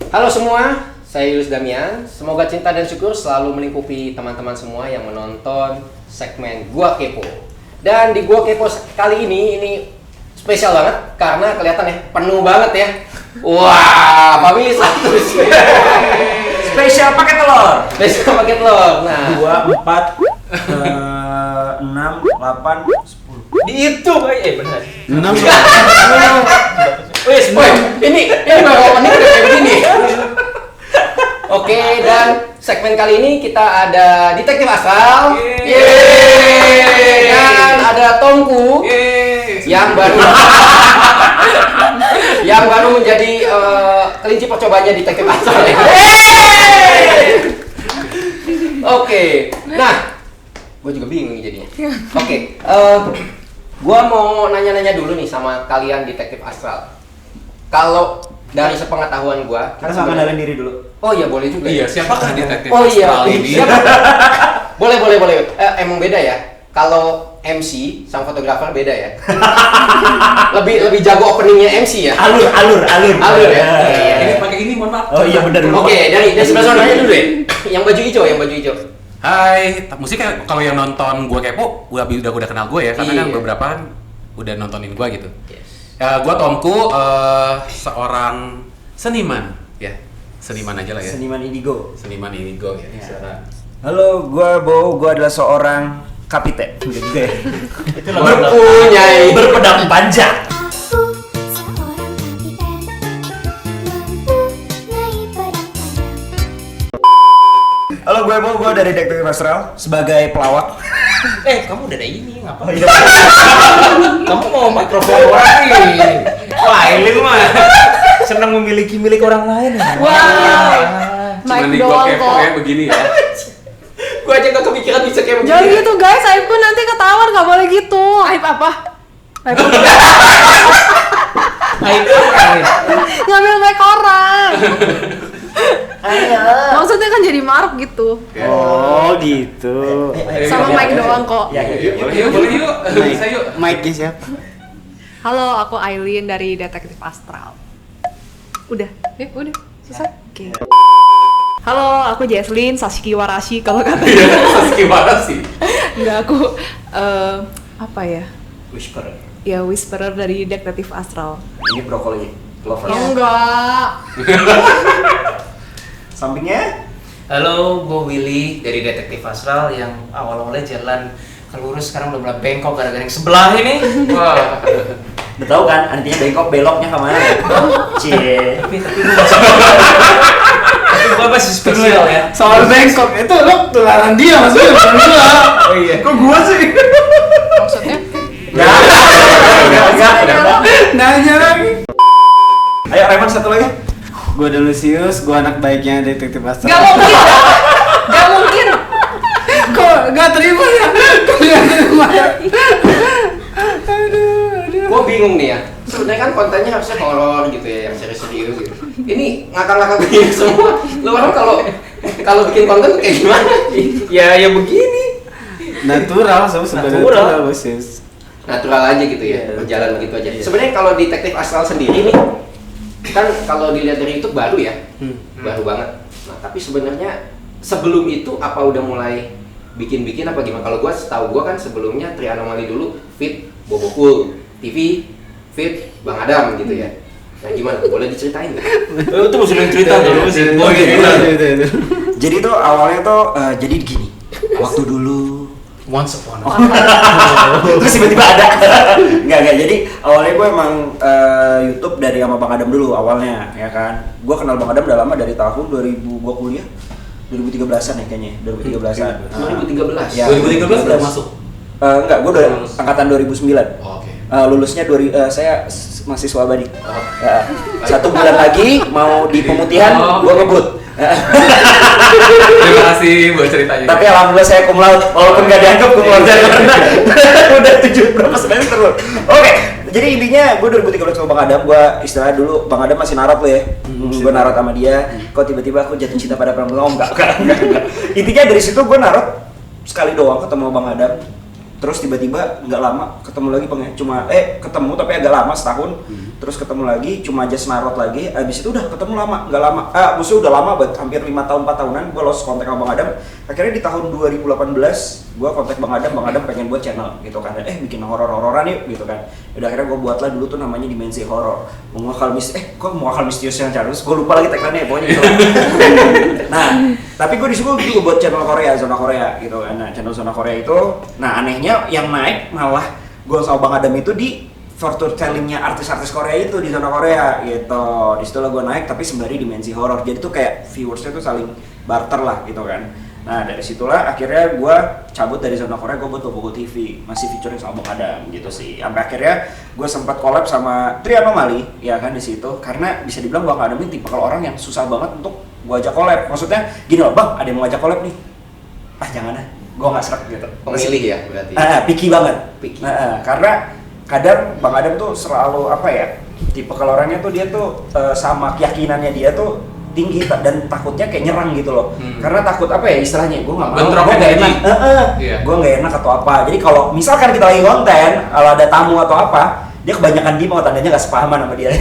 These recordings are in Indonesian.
Halo semua, saya Yulus Damian. Semoga cinta dan syukur selalu melingkupi teman-teman semua yang menonton segmen Gua Kepo. Dan di Gua Kepo kali ini spesial banget karena kelihatan ya penuh banget ya. Wah, Pak Willy satu spesial pakai telur. Spesial pakai telur. Nah, 2, 4, 6, 8, 10. dihitung benar. 6. Wes, ini baru opening udah kayak begini. Oke, dan segmen kali ini kita ada Detektif Astral. Yeay. Dan ada Tongku. Yang baru menjadi kelinci percobaannya Detektif Astral. Oke. Nah, gue juga bingung jadinya. Oke, gue mau nanya-nanya dulu nih sama kalian Detektif Astral. Kalau dari sepengetahuan gua, Kita sama kenalin diri dulu. Oh iya boleh juga. Iya, ya? siapakah Detektif Oh iya, Astral ini? boleh. Emang beda ya. Kalau MC sama fotografer beda ya. lebih jago openingnya MC ya. Alur ya. Ini pakai ini, mohon maaf. Oh iya benar. Oke, dari sebelah sana dulu deh. Yang baju hijau. Hai, mesti kalau yang nonton Gua Kepo udah kenal gue ya, karena kan beberapa kan udah nontonin gue gitu. Yes. Gue Tomku, seorang seniman ya, seniman aja lah ya. Seniman indigo. Seniman indigo ya. Ya. Halo, gua Bo, gua adalah seorang kapiten. Udah juga ya. Itu Berpunyai berpedang panjang. Aku seorang kapiten mempunyai pedang panjang. Halo, gue Bo, gua dari Detektif Astral sebagai pelawak. Kamu udah ada ini Oh ngapa? iya. Kamu mau mikrofon orang ini? Wah, ini mah senang memiliki milik orang lain. Wah, Cuman mic di Gua doang Kepo kok. ya begini ya. Gua aja gak kepikiran bisa kayak begini. Jangan gitu guys, aib pun nanti ketahuan, nggak boleh gitu. Aib apa? Aib apa? Ngambil mic orang. Maksudnya kan jadi maruk gitu. Oh gitu. Sama mic doang kok. Ya, Boleh yuk. Bisa yuk. Mike siapa? Halo, aku Aileen dari Detektif Astral. Udah, udah, selesai. Oke. Halo, aku Jesslyn Sashiki Warashi kalau katanya. Sasuke Warashi. Enggak, aku apa ya? Whisper. Ya whisperer dari Detektif Astral. Ini brokoli lover. Oh, enggak. Sampingnya Halo, gue Willy dari Detektif Astral yang awal-awalnya jalan lurus, sekarang udah mulai bengkok gara-gara yang sebelah ini. Wah. udah tahu kan artinya bengkok beloknya kemana ya? Cie. Tapi gue masih spesial ya. Soal bengkok itu lo tularan dia maksudnya bukan gua. Oh iya. Kok gua sih? Maksudnya? Enggak. Nanya lagi. Ayo Raymond satu lagi. Gua Delusius, gua anak baiknya Detektif Astral. Gak mungkin. Gak mungkin. Kok gak terima ya? Kok gak terima ya? Gue bingung nih ya. Sebenarnya kan kontennya harusnya horor gitu ya, yang serius-serius gitu. Ini ngakak-ngakak begini semua. Lu orang kalau bikin konten tuh kayak gimana? Ya begini. Natural sebenarnya natural Lusius. Natural aja gitu ya, berjalan begitu aja. Sebenarnya kalau Detektif Astral sendiri nih, kan kalau dilihat dari YouTube baru ya, baru banget. Nah tapi sebenarnya sebelum itu apa udah mulai bikin apa gimana? Kalau gua setahu gua kan sebelumnya Tri Anomali dulu fit Bobokul TV fit Bang Adam gitu ya. Nah gimana? Boleh diceritain nggak? Itu mesti cerita dulu sih. Oh gitu. Jadi tuh awalnya tuh jadi gini. Waktu dulu Once upon a time. terus tiba-tiba ada. Enggak. Jadi awalnya gue emang YouTube dari sama Bang Adam dulu awalnya, ya kan. Gue kenal Bang Adam udah lama dari tahun 2000 gue kuliah. 2013-an ya kayaknya, 2013-an. 2013. Ya, 2013 udah masuk. Enggak, gue udah angkatan 2009. Oh, oke. Lulusnya saya mahasiswa abadi. Ya, 1 bulan lagi mau di pemutihan, gue ngebut. Terima kasih buat ceritanya. Tapi alhamdulillah saya cum laude, walaupun nggak dianggap cum laude karena udah 7 berapa semester loh. Oke, jadi intinya gue 2013 sama Bang Adam, gue istirahat dulu. Bang Adam masih narot loh ya, gue narot sama dia. Kok tiba-tiba aku jatuh cinta pada perempuan? Oh enggak. Intinya dari situ gue narot sekali doang ketemu Bang Adam. terus tiba-tiba nggak lama ketemu lagi Bang ya, cuma ketemu tapi agak lama setahun, terus ketemu lagi cuma just narot lagi, abis itu udah ketemu lama, nggak lama, maksudnya udah lama banget, hampir 5 tahun 4 tahunan gue lost kontak sama Bang Adam. Akhirnya di tahun 2018 gue kontak Bang Adam pengen buat channel gitu kan, bikin horor-hororan yuk gitu kan. Udah akhirnya gue buatlah dulu tuh namanya Dimensi Horor, Muakal Misterius yang Charles, gue lupa lagi tagline-nya pokoknya gitu. Nah, tapi gue disuruh juga buat channel Korea, Zona Korea gitu kan. Nah, channel Zona Korea itu, nah anehnya yang naik malah gue sama Bang Adam itu di fortune tellingnya artis-artis Korea itu di Zona Korea gitu. Di situ lah gue naik, tapi sembari Dimensi Horor. Jadi tuh kayak viewersnya tuh saling barter lah gitu kan. Nah dari situlah akhirnya gue cabut dari Zona Korea, gue buat Bobo TV, masih featuring sama Bang Adam gitu sih. Sampai akhirnya gue sempat collab sama Trianomali ya kan di situ, karena bisa dibilang Bang Adam ini tipe kalau orang yang susah banget untuk gue ajak collab. Maksudnya gini loh, Bang, ada yang mau ngajak collab nih, jangan gue nggak serak gitu. Pemilih ya berarti. Picky banget. Picky. Karena kadang Bang Adam tuh selalu apa ya, tipe kalau orangnya tuh dia tuh sama keyakinannya dia tuh tinggi dan takutnya kayak nyerang gitu loh. Karena takut apa ya istilahnya, gue nggak mau, gue nggak enak, gue nggak enak atau apa. Jadi kalau misalkan kita lagi konten, kalau ada tamu atau apa, dia kebanyakan diem, tandanya nggak sepahaman sama dia.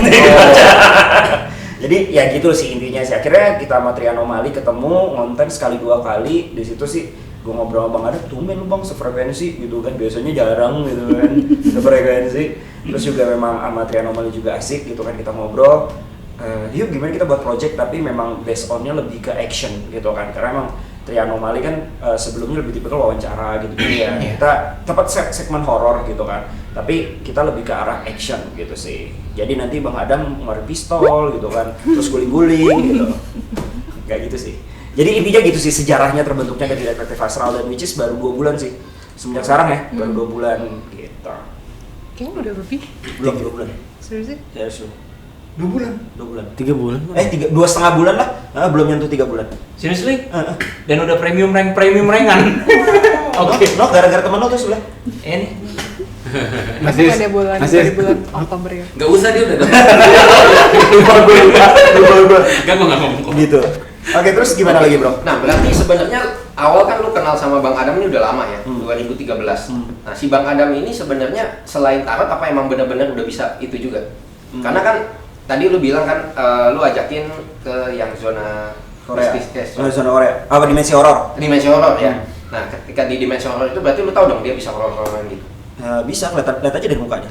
Jadi ya gitu sih intinya sih. Akhirnya kita sama Trianomali ketemu, ngonten sekali 2 kali. Di situ sih gue ngobrol sama Bang Adam, tumben lu Bang sefrekuensi gitu kan, biasanya jarang gitu kan sefrekuensi. Terus juga memang sama Trianomali juga asik gitu kan, kita ngobrol. Yuk gimana kita buat project tapi memang based on-nya lebih ke action gitu kan, karena emang Trianomali kan sebelumnya lebih tipe wawancara gitu ya. Kita tempat segmen horor gitu kan, tapi kita lebih ke arah action gitu sih. Jadi nanti Bang Adam ngeluarin pistol gitu kan, terus guling-guling gitu, kayak gitu sih. Jadi intinya gitu sih sejarahnya terbentuknya dari Detektif Astral, dan which is baru 2 bulan sih semenjak sekarang ya, baru 2 bulan gitu. Kayaknya udah lebih. Belum 2 bulan. Serius sih? Serius. 2 bulan? 2 bulan. 3 bulan? 2,5 bulan lah, belum nyentuh 3 bulan. Seriously? Dan udah premium rangan. Oke. No, gara-gara temen lo tuh sebelah. Ini Masih ada bulan dari bulan Oktober ya. Gak usah, dia udah Lupa gue. Gak, gue gak ngomong kok. Gitu. Oke, terus gimana lagi bro? Nah berarti sebenarnya awal kan lu kenal sama Bang Adam ini udah lama ya, 2013. Nah si Bang Adam ini sebenarnya selain tarot apa emang benar-benar udah bisa itu juga? Karena kan tadi lu bilang kan lu ajakin ke yang zona Korea. zona Korea. Apa dimensi horor? dimensi horor ya. Nah ketika di dimensi horor itu berarti lu tahu dong dia bisa horor-hororan gitu. Bisa, lihat aja dari mukanya.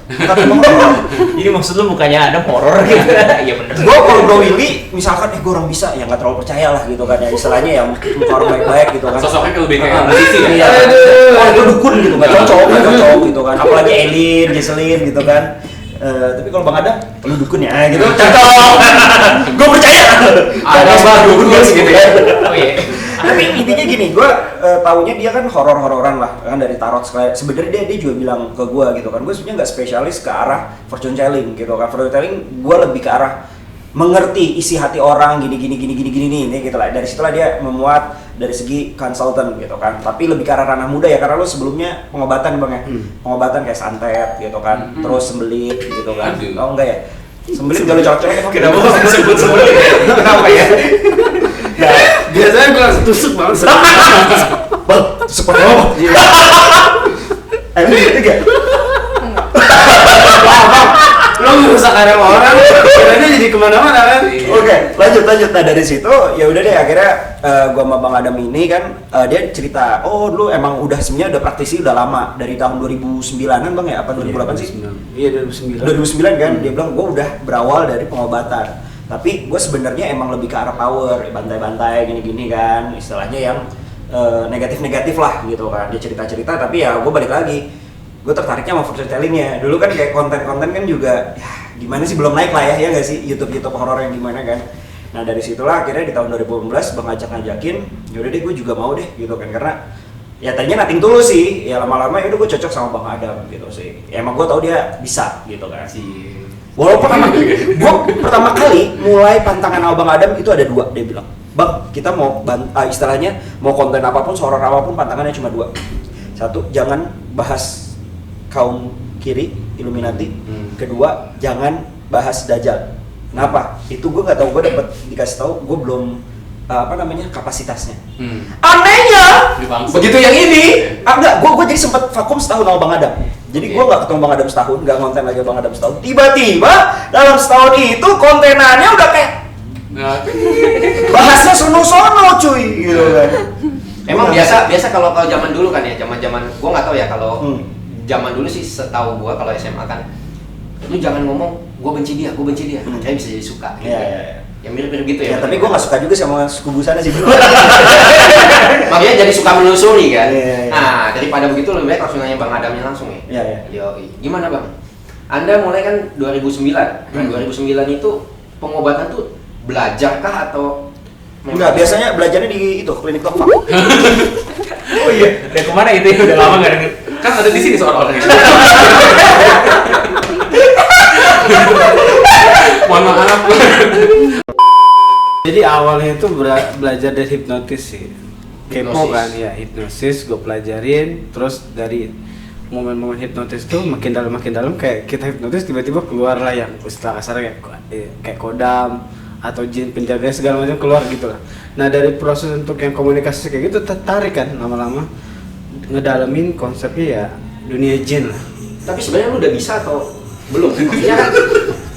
jadi maksud lu mukanya ada horor gitu. Iya bener. Gue kalau Bro Willy, misalkan gue orang bisa, ya nggak terlalu percaya lah gitu kan ya, istilahnya yang muka orang baik-baik gitu kan. Sosoknya kan lebih kayak musisi ya? Iya. Oh itu dukun gitu, nggak cocok gitu kan. Apalagi Elin, Jesselyn gitu kan. Tapi kalau Bang Adam, lu dukun ya gitu, cocok. Gue percaya. Ada baru dukun gitu ya. Oh iya. Tapi intinya gini, gue taunya dia kan horor-hororan lah kan dari tarot. Sebenarnya dia juga bilang ke gue gitu kan, gue sebenarnya nggak spesialis ke arah fortune telling gitu kan. Fortune telling gue lebih ke arah mengerti isi hati orang gini nih gitu lah. Dari situlah dia memuat dari segi konsultan gitu kan. Tapi lebih ke arah ranah muda ya, karena lu sebelumnya pengobatan Bang ya. Pengobatan kayak santet gitu kan, terus sembelit gitu kan. Oh enggak ya? Sembelit gak lu cocok ya? Kenapa harus disebut sembelit? Kenapa ya? Ya, biasanya gue langsung tusuk banget. Bang, seperti apa? Emang gitu gak? Lo ngerusak karya orang, kiranya jadi kemana-mana kan? Oke, lanjut. Nah dari situ ya udah deh, akhirnya gua sama Bang Adam ini kan dia cerita, oh dulu emang udah sebenarnya udah praktisi udah lama dari tahun 2009-an Bang ya, apa 2008 sih? Iya 2009. 2009 kan, dia bilang gua udah berawal dari pengobatan. Tapi gue sebenarnya emang lebih ke arah power, bantai-bantai gini-gini kan, istilahnya yang negatif-negatif lah gitu kan. Dia cerita-cerita, tapi ya gue balik lagi, gue tertariknya sama fortune tellingnya. Dulu kan kayak konten-konten kan juga, ya gimana sih, belum naik lah ya nggak sih, YouTube horor yang gimana kan. Nah dari situlah akhirnya di tahun 2018 Bang ngajakin, yaudah deh gue juga mau deh gitu kan, karena ya tadinya nothing tulus sih, ya lama-lama yaudah gue cocok sama Bang Adam gitu sih. Ya emang gue tau dia bisa gitu kan. Walaupun pertama kali mulai pantangan sama Bang Adam itu ada 2, dia bilang, Bang kita mau istilahnya mau konten apapun, horor apapun, pantangannya cuma 2. 1, jangan bahas kaum kiri, Illuminati. Kedua, jangan bahas Dajjal. Kenapa? Itu gue nggak tahu, gue dapet dikasih tahu, gue belum kapasitasnya. Hmm. Anehnya Di bangsa. Begitu yang ini. enggak, gue jadi sempat vakum setahun sama Bang Adam. Jadi gue nggak ketemu Bang Adam setahun, nggak konten lagi Bang Adam setahun. Tiba-tiba dalam setahun itu kontenannya udah kayak Nah, bahasnya sono-sono cuy gitu kan. Emang biasa kalau zaman dulu kan ya, zaman gua nggak tahu ya kalau zaman dulu sih setahu gua kalau SMA kan, lu jangan ngomong gua benci dia, akhirnya bisa jadi suka. Gitu. Iya. Ya mirip-mirip gitu ya. Ya tapi gue nggak suka juga sama suku busana sih. Makanya jadi suka menelusuri kan. Iya. Nah daripada begitu lebih baik langsung nanya Bang Adamnya langsung ya. Iya. Yoi. Gimana Bang? Anda mulai kan 2009. Nah 2009 itu pengobatan tuh belajar kah atau Enggak, biasanya belajarnya di itu klinik Tokfak. Oh iya, dari kemana itu ya? Udah lama nggak denger. kan ada di sini seorang orang itu. Mohon maaf. Jadi awalnya itu belajar dari hipnotis sih. Kepo Hipnosis. kan ya, hipnosis gue pelajarin, terus dari momen-momen hipnotis tuh makin dalam kayak kita hipnotis tiba-tiba keluar lah yang istilah kasarnya kayak kodam atau jin penjaga segala macam keluar gitu lah. Nah dari proses untuk yang komunikasi kayak gitu tertarik kan lama-lama ngedalamin konsepnya ya dunia jin lah. tapi sebenarnya lu udah bisa atau belum? Maksudnya kan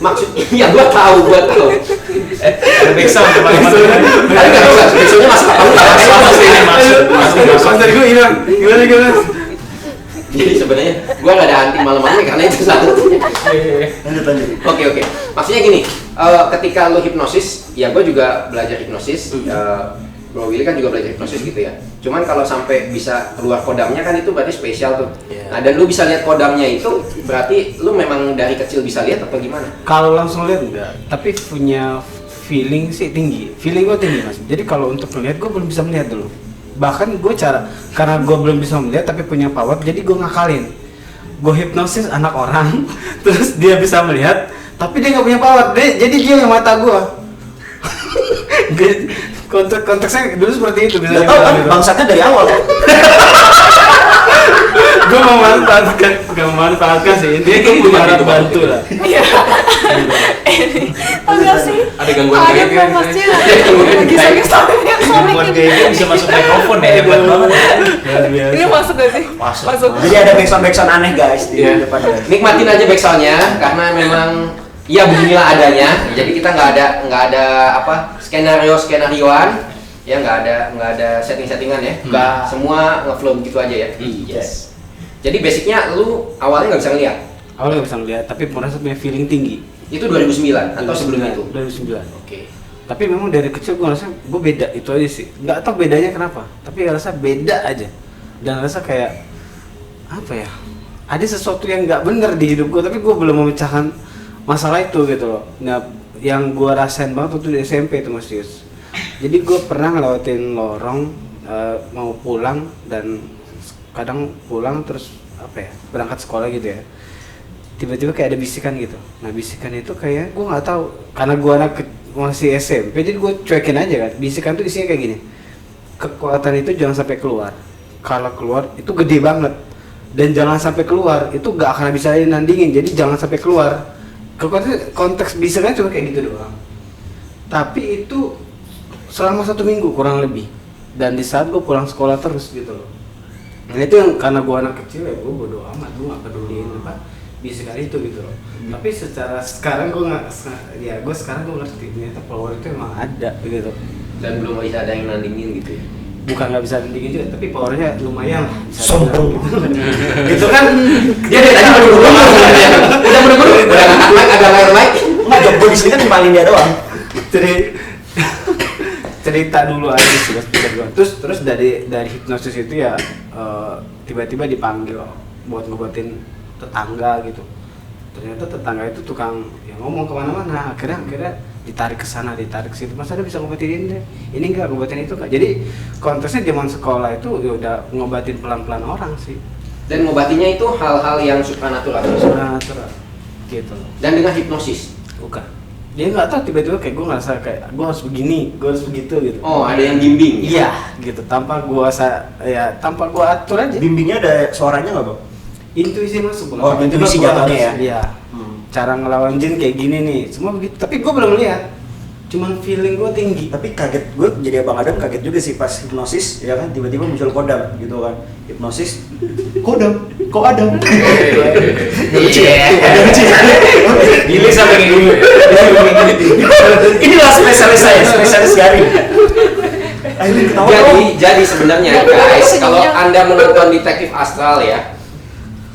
maksudnya gua tahu. Ada backsound coba gimana? Tapi nggak tahu kan, besoknya masuk apa enggak? Masuk gue hilang. Gimana? Jadi sebenarnya gua nggak ada anti malam-malam karena itu satu. Lanjut. Oke. Maksudnya gini, ketika lu hipnosis, ya gua juga belajar hipnosis. Bro Willy kan juga belajar hipnosis gitu ya. Cuman kalau sampai bisa keluar kodamnya kan itu berarti spesial tuh. Yeah. Nah dan lu bisa lihat kodamnya itu berarti lu memang dari kecil bisa lihat atau gimana? Kalau langsung lihat enggak, tapi punya feeling sih tinggi. Feeling gue tinggi mas. Jadi kalau untuk melihat gue belum bisa melihat dulu. Bahkan gue karena gue belum bisa melihat tapi punya power, jadi gue ngakalin. Gue hipnosis anak orang, terus dia bisa melihat, tapi dia nggak punya power. Jadi dia yang mata gue. Konteksnya dulu seperti itu bisa. Gak tau kan bangsatnya dari awal. Gue memanfaatkan sih. Dia kayak harap bantu lah. Iya. Enggak sih. Ada gangguan Ada kayak Bang Mas Cil. Lagi sakit Buat kayak gini bisa masuk mikrofon ya, hebat banget. Ini masuk gak sih? Masuk. Jadi ada backsound aneh guys di Iya. depan. Nikmatin aja backsoundnya karena memang ya beginilah adanya. Jadi kita nggak ada apa skenarioan ya, nggak ada settingan ya. Nggak. Semua ngeflow begitu aja ya. Yes. Jadi basicnya lu awalnya nggak bisa ngeliat. Awalnya nggak bisa ngeliat, tapi merasa punya feeling tinggi. Itu 2009 atau sebelum itu? 2009. Oke. Tapi memang dari kecil gue rasa gue beda, itu aja sih. Nggak tahu bedanya kenapa, tapi rasa beda aja. Dan rasa kayak apa ya? Ada sesuatu yang nggak bener di hidup gue, tapi gue belum memecahkan masalah itu gitu loh. Nah, yang gue rasain banget waktu di SMP itu Mas Yus. Jadi gue pernah ngelewatin lorong mau pulang dan kadang pulang terus apa ya berangkat sekolah gitu ya. Tiba-tiba kayak ada bisikan gitu. Nah bisikan itu kayak gue nggak tahu karena gue masih SMP jadi gue cuekin aja kan. Bisikan tuh isinya kayak gini. Kekuatan itu jangan sampai keluar. Kalau keluar itu gede banget dan jangan sampai keluar itu nggak akan bisa nandingin. Jadi jangan sampai keluar. Kekuatan konteks bisikan cuma kayak gitu doang. Tapi itu selama 1 minggu kurang lebih. Dan di saat gue pulang sekolah terus gitu loh. Nah itu yang karena gue anak kecil ya gue bodo amat, gue gak peduliin apa bisikan itu gitu loh. Tapi secara sekarang gue sekarang gue ngerti ternyata power itu emang ada gitu. Dan belum bisa ada yang nandingin gitu ya. Bukan nggak bisa nandingin juga, tapi powernya lumayan. Sombong. Gitu kan? Dia dari tadi buru-buru udah buru-buru udah angkat mic agak layar mic. Nggak, job gue di sini kan cuma dia doang. Jadi cerita dulu aja sih Mas, terus dari hipnosis itu ya tiba-tiba dipanggil buat ngobatin tetangga gitu. Ternyata tetangga itu tukang yang ngomong kemana-mana, akhirnya ditarik ke sana, ditarik ke situ. Masa ada bisa ngobatin ini enggak, ngobatin itu enggak. Jadi konteksnya zaman sekolah itu ya udah ngobatin pelan-pelan orang sih. Dan ngobatinya itu hal-hal yang supranatural. Supranatural gitu loh. Dan dengan hipnosis. Bukan. Dia nggak tahu tiba-tiba kayak gue ngerasa kayak gue harus begini, gue harus begitu gitu. Oh, ada yang bimbing. Iya, gitu. Tanpa gue atur aja. Bimbingnya ada suaranya nggak bang? Intuisi masuk. Oh, intuisi jatuhnya ya? Iya. Cara ngelawan jin kayak gini nih, semua begitu. Tapi gue belum lihat. cuman feeling gue tinggi. Tapi kaget gue jadi Abang Adam, kaget juga sih pas hipnosis ya kan, tiba-tiba muncul kodam gitu kan. Hipnosis kodam, kok Adam. Lucu ya. Gili sampai kayak gini. Inilah spesialis saya, spesialis garing. Aileen ketawa. Jadi sebenarnya guys, kalau Anda menonton Detektif Astral ya,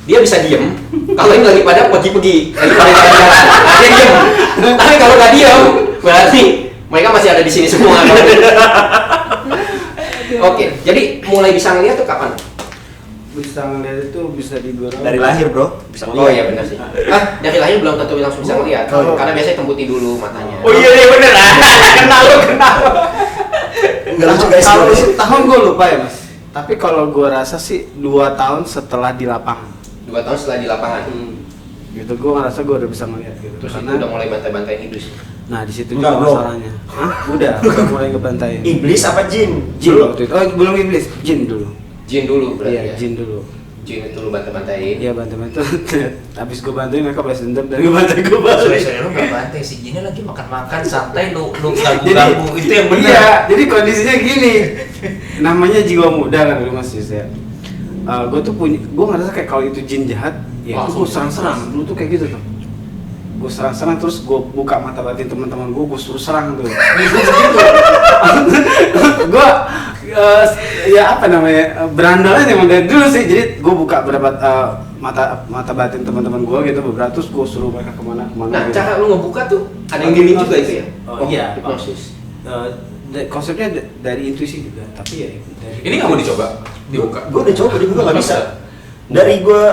dia bisa diem. Kalau ini lagi pada pergi-pergi, lagi pada jalan-jalan, dia diem. Tapi kalau nggak diem, berarti mereka masih ada di sini semua. Oke, jadi mulai bisa ngeliat tuh kapan? Bisa ngeliat itu bisa di 2 tahun. Dari lahir bro, bisa Oh iya benar sih. Dari lahir belum tentu langsung bisa ngeliat, karena biasanya tembuti dulu matanya. Oh iya bener. Kenal. Enggak lucu guys. Kalau tahun gue lupa ya mas. Tapi kalau gue rasa sih 2 tahun setelah di lapangan. 2 tahun setelah di lapangan. Gitu gue ngerasa gue udah bisa ngeliat gitu. Terus itu udah mulai bantai-bantai iblis. Nah di situ Enggak, juga belum. masalahnya. Hah? Udah mulai ngebantai. Iblis apa jin? Jin waktu itu. Oh belum iblis, jin dulu. Jin dulu berarti Iya ya. jin dulu. Jin itu lu bantai-bantain. Iya bantu-bantu. Habis gue bantuin mereka balas dendam dan gue bantai gue balik. Sorry, lu nggak bantai si Jinnya lagi makan-makan santai, lu ganggu itu yang benar. Iya, jadi kondisinya gini. Namanya jiwa muda kan dulu Mas Yus ya. Gue tuh punya, gue ngerasa kayak kalau itu jin jahat, ya itu gue serang-serang. Dulu tuh kayak gitu tuh. Gue serang-serang terus gue buka mata batin teman-teman gue suruh serang tuh. Gue ya apa namanya berandalan emang dari dulu sih. Jadi gue buka beberapa mata batin teman-teman gue gitu beberapa terus gue suruh mereka kemana Nah, gitu. cara lu ngebuka tuh ada yang gini juga itu ya? Oh iya, hipnosis. Konsepnya dari intuisi juga, tapi ya dari Ini nggak mau dicoba? Dibuka? Gue udah coba dibuka nggak bisa. Dari gue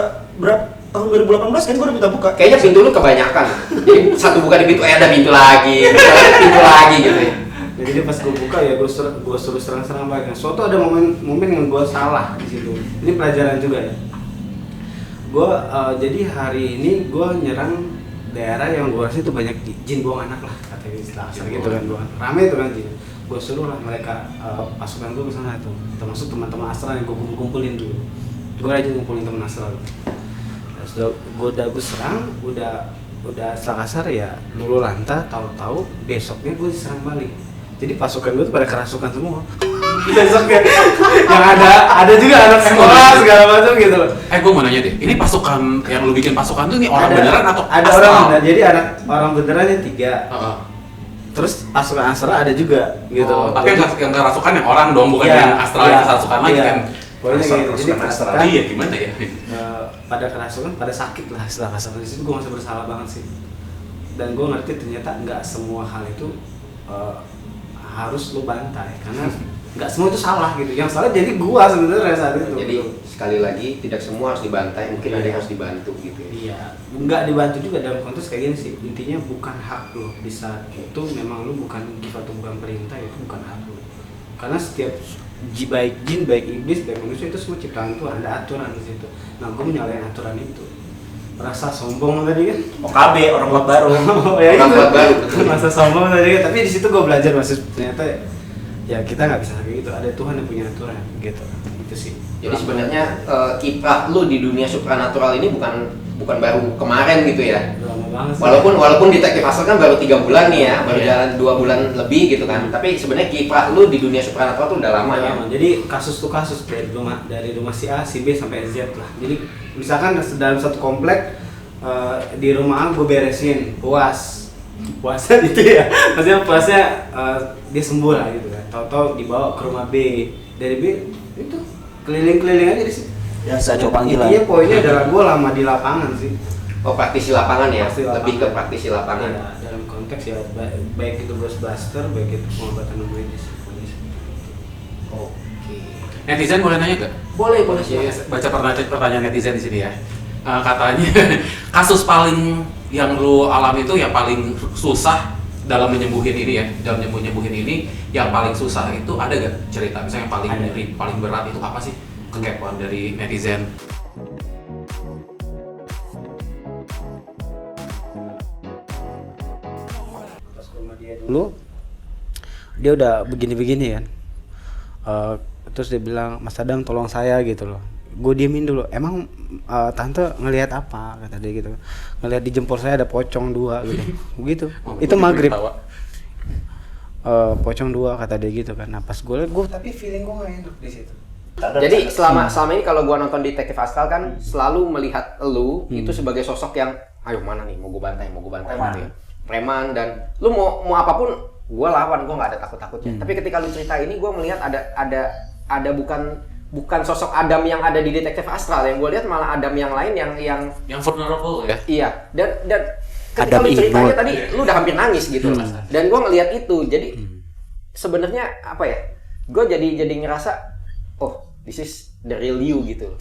berapa tahun 2018 kan gue udah minta buka. Kayaknya pintu lu kebanyakan. Jadi satu buka di pintu, ada pintu lagi, pintu lagi gitu ya. Nah, jadi pas gue buka ya gue suruh serang-serang balik. Nah, suatu ada momen yang gue salah di situ. Ini pelajaran juga ya. Gue jadi hari ini gue nyerang daerah yang gue rasa itu banyak jin buang anak lah katanya istilah asal gitu kan, rame itu kan jin. Gue suruh lah mereka pasukan gue ke sana tuh, termasuk teman-teman astral yang gue kumpulin dulu. Gue aja ngumpulin teman astral. Gue udah serang, udah setelah kasar ya lulu lanta, tahu-tahu besoknya gue diserang balik. Jadi pasukan gue tuh pada kerasukan semua. Besoknya yang ada juga anak sekolah segala macam gitu loh. Gue mau nanya deh, ini pasukan yang lu bikin pasukan tuh ini orang beneran atau ada astral? orang, nah, jadi ada orang benerannya 3. Heeh. Terus pasukan astral ada juga gitu. Oh, tapi yang kerasukan yang orang dong, bukan Iya, yang astral yang iya, kerasukan lagi iya. kan? Pokoknya Astral, gitu. Jadi pasukan astral. kerasukan, Iya, gimana ya? pada kerasukan, pada sakit lah setelah kasar. Di situ gue merasa bersalah banget sih. Dan gue ngerti ternyata nggak semua hal itu harus lu bantai karena nggak semua itu salah gitu. Yang salah jadi gua sebenarnya saat itu. Jadi sekali lagi tidak semua harus dibantai, mungkin ada yang harus dibantu gitu ya. Iya, nggak dibantu juga dalam konteks kayak gini sih. Intinya bukan hak lo di saat itu, memang lo bukan atau bukan perintah, itu bukan hak lo. Karena setiap baik jin, baik iblis, baik manusia itu semua ciptaan Tuhan, ada aturan di situ. Nah, gue menyalahin aturan itu. Merasa sombong tadi kan? OKB, orang klub baru. Ya Orang itu. kuat baru, betul. Merasa sombong tadi kan. Tapi di situ gue belajar masih ternyata ya kita nggak bisa kayak gitu. Ada Tuhan yang punya aturan gitu. Itu sih. Jadi sebenarnya kiprah lu di dunia supranatural ini bukan baru kemarin gitu ya. Lama banget sih. Walaupun Detektif Astral kan baru 3 bulan nih ya, baru Iya. jalan 2 bulan lebih gitu kan. Tapi sebenarnya kiprah lu di dunia supranatural tuh udah lama ya. Lama. Jadi kasus tuh kasus dari rumah si A, si B sampai Z lah. Jadi misalkan dalam satu komplek di rumah A gue beresin puasnya gitu ya. Maksudnya puasnya dia sembuh lah gitu kan. Tahu-tahu dibawa ke rumah B, dari B itu keliling-keliling aja di situ. Ya, saya coba panggilan. Intinya poinnya adalah gue lama di lapangan sih. Oh, praktisi lapangan ya, Praktisi lebih ke lapangan. praktisi lapangan. Ya, dalam konteks ya baik itu Ghostbuster, baik itu pengobatan medis. Oke. Netizen boleh nanya nggak? Boleh Iya, silakan. baca pertanyaan netizen di sini ya. Katanya kasus paling yang lu alami itu yang paling susah dalam menyembuhin ini ya, dalam nyembuhin ini yang paling susah itu ada gak cerita misalnya yang paling Ada. paling berat itu apa sih kekepoan dari netizen? Pas ke rumah dia dulu dia udah begini-begini kan. Terus dia bilang, Mas Adam tolong saya gitu loh. Gue diemin dulu, emang tante ngelihat apa, kata dia gitu. Ngelihat di jempol saya ada pocong 2 gitu. Begitu. Oh, Itu gua maghrib. ketawa. pocong 2 kata dia gitu kan. Nah pas gue liat, tapi feeling gue gak enak di situ. Jadi selama ini kalau gua nonton Detektif Astral kan selalu melihat lu itu sebagai sosok yang ayo mana nih mau gue bantai Preman. gitu ya. Preman, dan lu mau apapun gua lawan, gua nggak ada takut-takutnya. Tapi ketika lu cerita ini gua melihat ada bukan sosok Adam yang ada di Detektif Astral, yang gua lihat malah Adam yang lain yang vulnerable ya. iya, dan ketika Adam lu ceritanya Imut. tadi lu udah hampir nangis gitu. Dan gua ngelihat itu. Jadi sebenarnya apa ya? Gua jadi ngerasa oh, this is the real you gitu.